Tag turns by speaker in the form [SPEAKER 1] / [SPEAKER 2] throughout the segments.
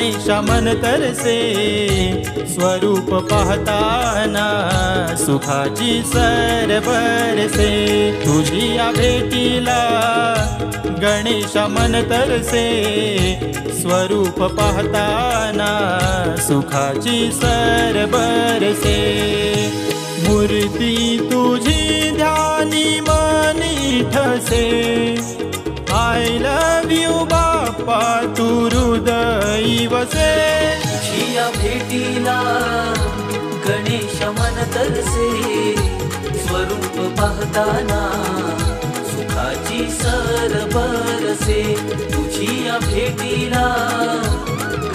[SPEAKER 1] गणेशा मन तरसे स्वरूप पाहताना सुखाची सर बरसे तुझिया भेटीला गणेशा मन तरसे स्वरूप पाहताना सुखाची सर बरसे मूर्ती तुझी ध्यानी मनी ठसे I love you बाप्पा तू हृदयी वसे
[SPEAKER 2] तुझिया भेटीला गणेश मन तरसे स्वरूप पाहताना सुखाची सर बरसे तुझिया भेटीला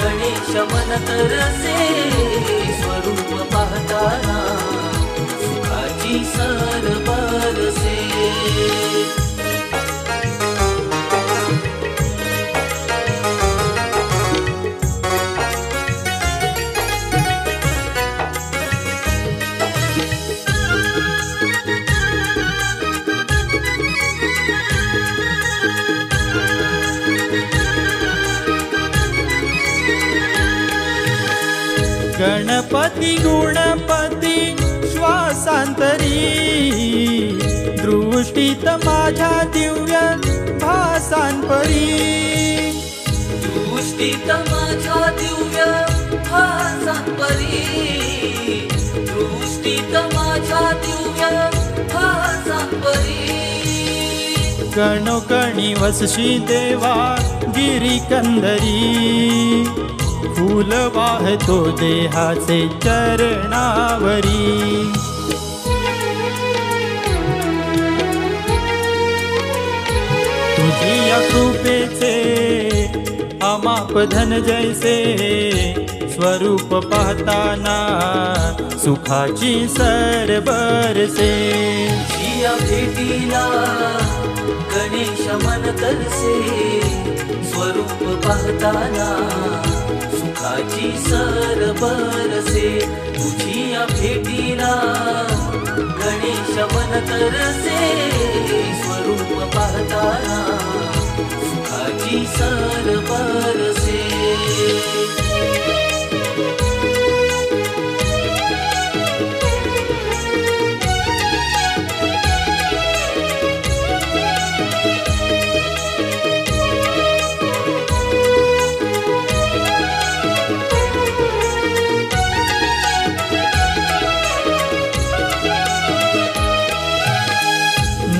[SPEAKER 2] गणेश मन तरसे स्वरूप पाहताना सुखाची सर बरसे
[SPEAKER 1] गणपती गुणपती श्वासांतरी दृष्टीत माझ्या दिव्य भासांपरी
[SPEAKER 2] दृष्टीत माझ्या दिव्य भासांपरी दृष्टीत माझ्या दिव्य भासांपरी
[SPEAKER 1] गणोगणी वसशी देवा गिरी कंदरी फूल वाहतो देहाचे चरणावरी तुझिया कृपेचे अमाप धन जैसे स्वरूप पाहताना सुखाची सर बरसे
[SPEAKER 2] तुझिया भेटीला गणेश मन तरसे स्वरूप पाहताना सुखाची सर बरसे तुझिया भेटीला गणेश मन तरसे स्वरूप पाहताना सुखाची सर बरसे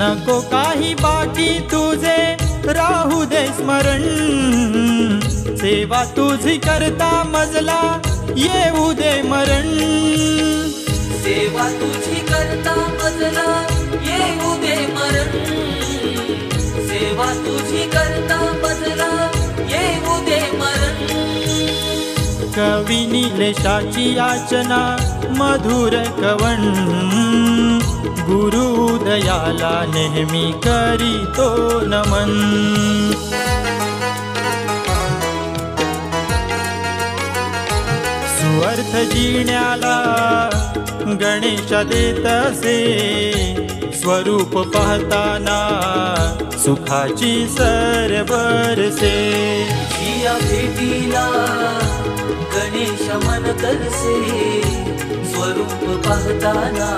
[SPEAKER 1] नको काही बाकी तुझे राहू दे स्मरण सेवा तुझी करता मजला येऊ दे मरण
[SPEAKER 2] सेवा तुझी करता मजला येऊ दे मरण सेवा तुझी करता मजला येऊ दे मरण
[SPEAKER 1] कवी निलेशाची याचना मधुर कवण गुरु दयाला नेहमी करीतो नमन सुअर्थ जिण्याला गणेशा देत असे स्वरूप पाहताना सुखाची सर बरसे
[SPEAKER 2] तुझिया भेटीला गणेश मन तरसे स्वरूप पाहताना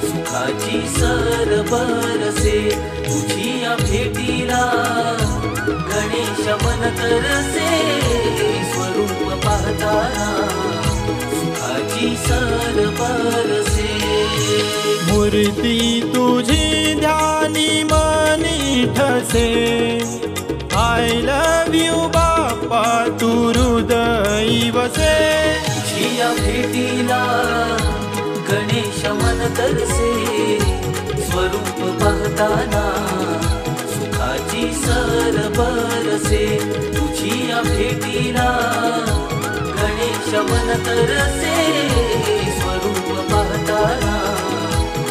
[SPEAKER 2] सुखाची सर बरसे तुझिया भेटीला गणेश मन तरसे स्वरूप पाहताना सुखाची सर बरसे
[SPEAKER 1] मूर्ती तुझी ध्यानी मनी ठसे I love you बाप्पा तू हृदयी वसे
[SPEAKER 2] तुझिया भेटीला गणेश मन तरसे स्वरूप पाहताना सुखाची सर बरसे तुझिया भेटीला गणेश मन तरसे स्वरूप पाहताना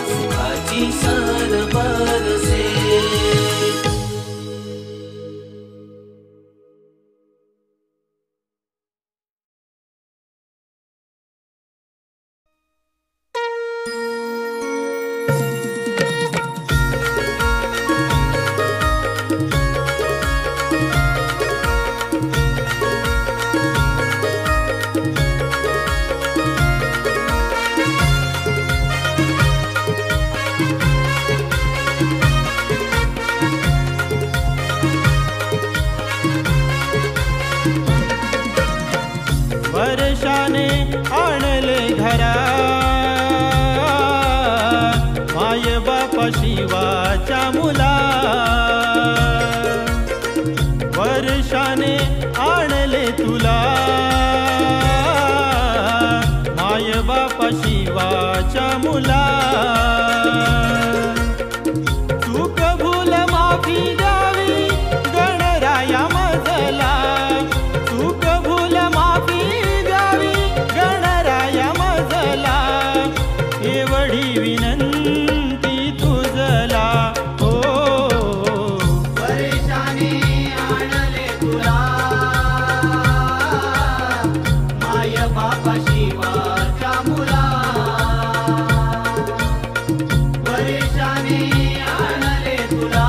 [SPEAKER 2] सुखाची सर बरसे
[SPEAKER 1] आणले घरा माय बापा शिवाच्या मुला वर्षाने आणले तुला माय बापा शिवाच्या मुला चूक भूल माफी द्यावी गणराया मजला चूक भूल माफी द्यावी गणराया मजला एवढी विनंती तुझला हो
[SPEAKER 2] वर्षाने आणले तुला माय बापा शिवाच्या मुला वर्षाने आणले तुला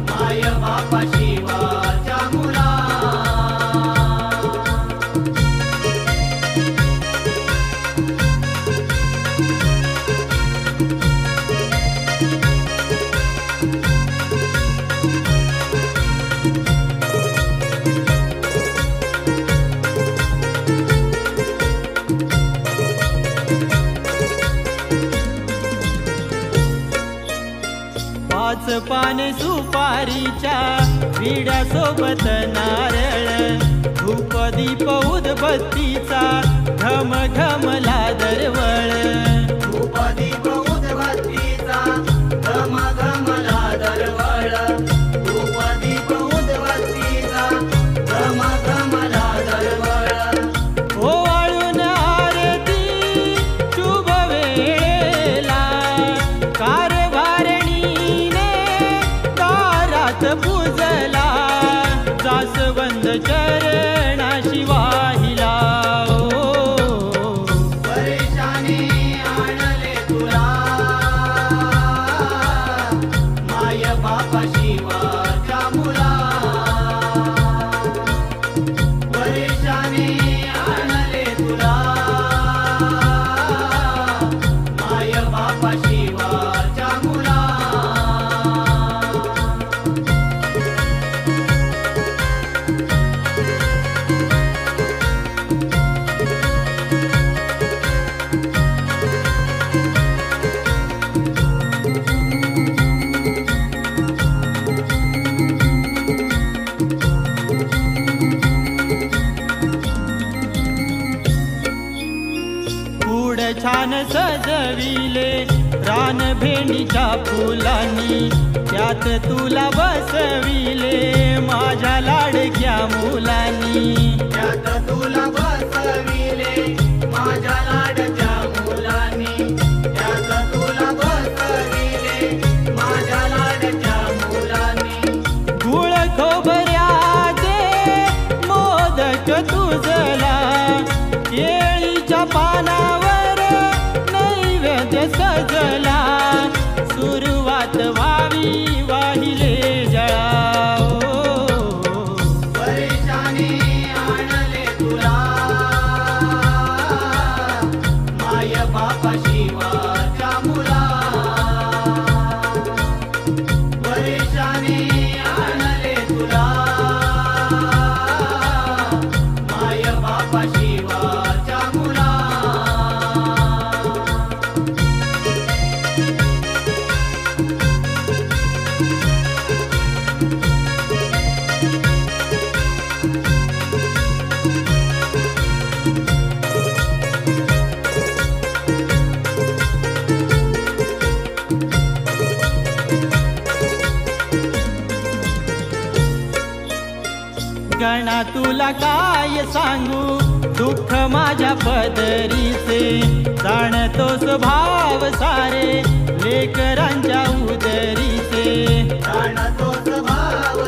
[SPEAKER 2] माय बापा शिवाच्या मुला
[SPEAKER 1] पाच पाने सुपारीच्या विड्यासोबत नारळ धूप दीप उदबत्तीचा घम घमला दरवळ
[SPEAKER 2] धूप दीप उदबत्तीचा घम घमला दरवळ धूप दीप उदबत्तीचा घम घमला दरवळ
[SPEAKER 1] ओवाळून आरती शुभ वेळेला कारभारणीने दारात पूजला जास्वंद चरणाशी वाहिला
[SPEAKER 2] वर्षाने आणले तुला माय बापा शिवाच्या मुला वर्षाने आणले तुला माय बापा शिवाच्या मुला
[SPEAKER 1] पुढ छान सजविले रान भेंडीच्या फुलांनी त्यात तुला बसविले माझ्या लाडक्या मुलांनी
[SPEAKER 2] त्यात तुला बसविले माझ्या लाडक्या मुलांनी त्यात तुला बसविले माझ्या लाडक्या मुलांनी
[SPEAKER 1] गुळ खोबऱ्याचे मोदक तुझला केळीच्या पानावर नैवेद्य सजला सुरुवात व्हावी वाहिले जळा
[SPEAKER 2] वर्षाने आणले तुला माय बापा शिवाच्या मुला वर्षाने आणले तुला माय बापा शिवाच्या मुला
[SPEAKER 1] गणा तुला काय सांगू दुःख माझ्या पदरीचे जाणतोस भाव सारे लेकरांच्या उदरीचे
[SPEAKER 2] जाणतोस भाव